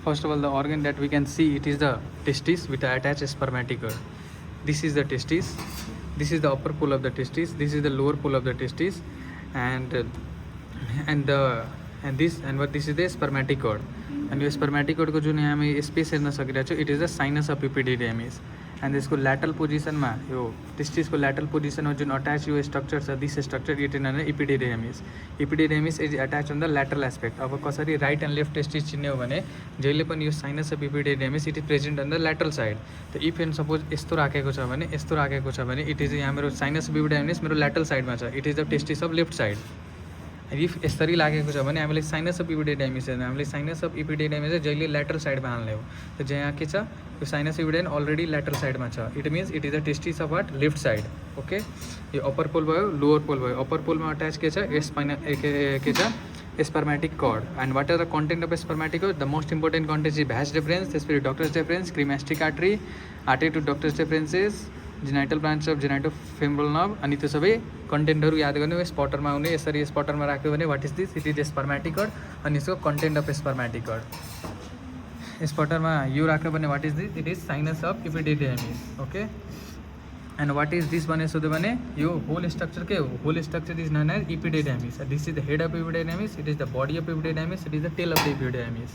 First of all, the organ that we can see, it is the testis with the attached spermatic cord. This is the testis. This is the upper pole of the testis. This is the lower pole of the testis, and what this is the spermatic cord. And यो spermatic cord को जुन हामी space हेर्न सकिरहेको छ, it is the sinus of epididymis. And यसको lateral position मा यो testis को lateral position मा जुन attached यो structure छ, this structure it is known as epididymis. Epididymis is attached on the lateral aspect. अब कसरी right and left testis चिन्ने हो भने जहिले पनि यो sinus of epididymis it is present on the lateral side. तो if and suppose यस्तो राखेको छ भने it is यहाँ मेरो sinus of epididymis मेरो lateral side मा छ, it is the testis of left side. If यसरी लागेको छ भने हामीले साइनस अफ इपिडिडाइमिस हेर्नु, हामीले साइनस अफ इपिडिडाइमिस जहिले ल्याटरल साइडमा हाल्ने हो. त यहाँ के छ, यो साइनस इपिडिडाइन अलरेडी ल्याटरल साइडमा छ. It means it is the testis of what, left side. Okay, यो अप्पर पोल भयो, लोअर पोल भयो. अप्पर पोलमा अट्याच के छ, के छ spermatic cord. And what are the content of spermatic cord? The most important content is vas deferens, त्यसपछि ductus deferens, cremasteric artery, artery to ductus deferens, genital branch of genitofemoral nerve. अनि त्यो सबै कन्टेन्टहरू याद गर्ने, स्पटरमा आउने. यसरी स्पटरमा राख्यो भने what is this, it is spermatic cord. अनि यसको कन्टेन्ट अफ स्पर्मेटिक कॉर्ड स्पटरमा यो राख्यो भने what is this, it is sinus of epididymis. Okay, and what is this भने सोध्यो भने यो होल स्ट्रक्चर के हो, whole structure is known as epididymis. This is the head of epididymis, it is the body of epididymis, it is the tail of the epididymis.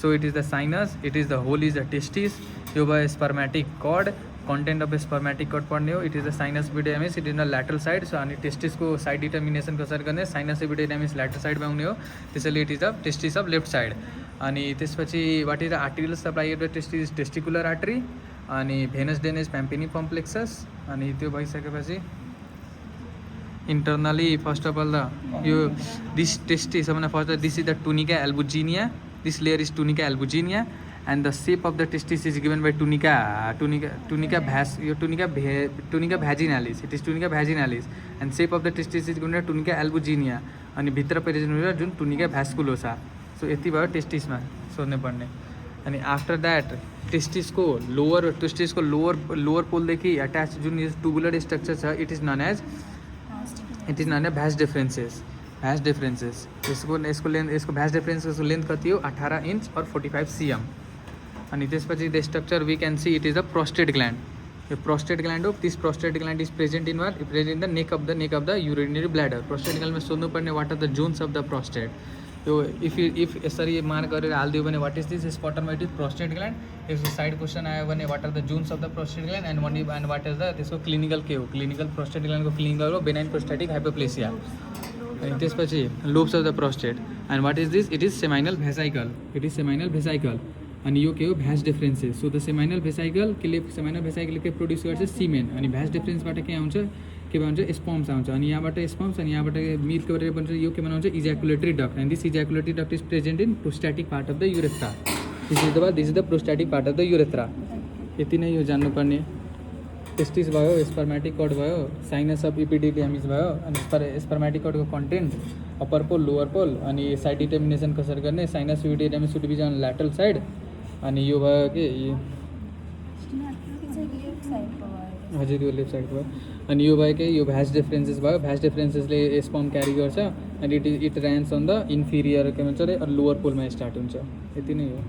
So it is the sinus, it is the whole is the testis. यो भयो spermatic cord. Content of spermatic cord पढ्ने हो. It is the sinus epididymis, it is the lateral side. So अनि टेस्टिसको side determination कसरी गर्ने, sinus इपिडिडाइमिस lateral साइडमा आउने हो, त्यसैले it is the testis of left side. अनि त्यसपछि what is the arterial supply of the testis, testicular artery. अनि भेनस डेनेज प्याम्पिनी कम्प्लेक्सस. अनि त्यो भइसकेपछि internally first of all the यो दिस टेस्टिस सबभन्दा first this is the tunica albuginea. This layer is tunica albuginea. And the shape of the testis is given by tunica vaginalis. It is tunica vaginalis. And shape of the testis is given by tunica albuginea. अनि भित्र पेरिजिन जुन tunica vasculosa. So यति भयो टेस्टिसमा सोध्ने पर्ने. अनि after that टेस्टिसको lower पोलदेखि एट्याच जुन ट्युबुलर स्ट्रक्चर छ, it is known as vas deferens. यसको भ्यास डिफरेन्सेसको लेन्थ कति हो, 18 इन्च और 45 cm. अनि त्यसपछि the structure we can see it is the prostate gland. यो प्रोस्टेट ग्ल्यान्ड हो. This prostate gland is present in the neck of the urinary bladder. Prostate ग्ल्यान्डमा सोध्नुपर्ने what are the zones of the prostate. यो if यसरी mark गरेर हालिदियो भने what is this, स्पटरमा इट इज प्रोस्टेट ग्ल्यान्ड. यसको साइड क्वेसन आयो भने what are the zones of the prostate gland and what is the त्यसको क्लिनिकल के हो. क्लिनिकल प्रोस्टेट ग्ल्यान्डको क्लिनिकल हो बेनाइन प्रोस्टेटिक हाइपोप्लेसिया. अनि त्यसपछि lobes of the prostate. And what is this, it is seminal vesicle. अनि यो के हो, vas deferens. So the seminal vesicle के प्रोड्युस गर्छ, सिमेन. अनि भ्यास डिफरेन्सबाट के आउँछ, के भन्छ, स्पम्स आउँछ. अनि यहाँबाट स्पम्स, अनि यहाँबाट मिल्क गरेर बन्छ. यो के बनाउँछ, ejaculatory duct. And this ejaculatory duct is present in prostatic part of the urethra. This is the prostatic part of the urethra. यति नै यो जान्नुपर्ने. टेस्टिस भयो, स्पर्मेटिक कॉर्ड भयो, साइनस अफ इपिडिडाइमिस भयो. अनि स्पर्मेटिक कॉर्डको content, upper pole, lower pole. अनि साइड डिटर्मिनेसन कसरी गर्ने, sinus epididymis should be on lateral side. अनि यो भयो कि हजुर यो लेफ्ट साइड भयो. अनि यो भयो कि यो भ्यास डिफरेन्सेस भयो. भ्यास डिफरेन्सेसले स्पर्म क्यारी गर्छ. And it runs on the inferior के भन्छ अरे लोअर पोलमा स्टार्ट हुन्छ. यति नै हो.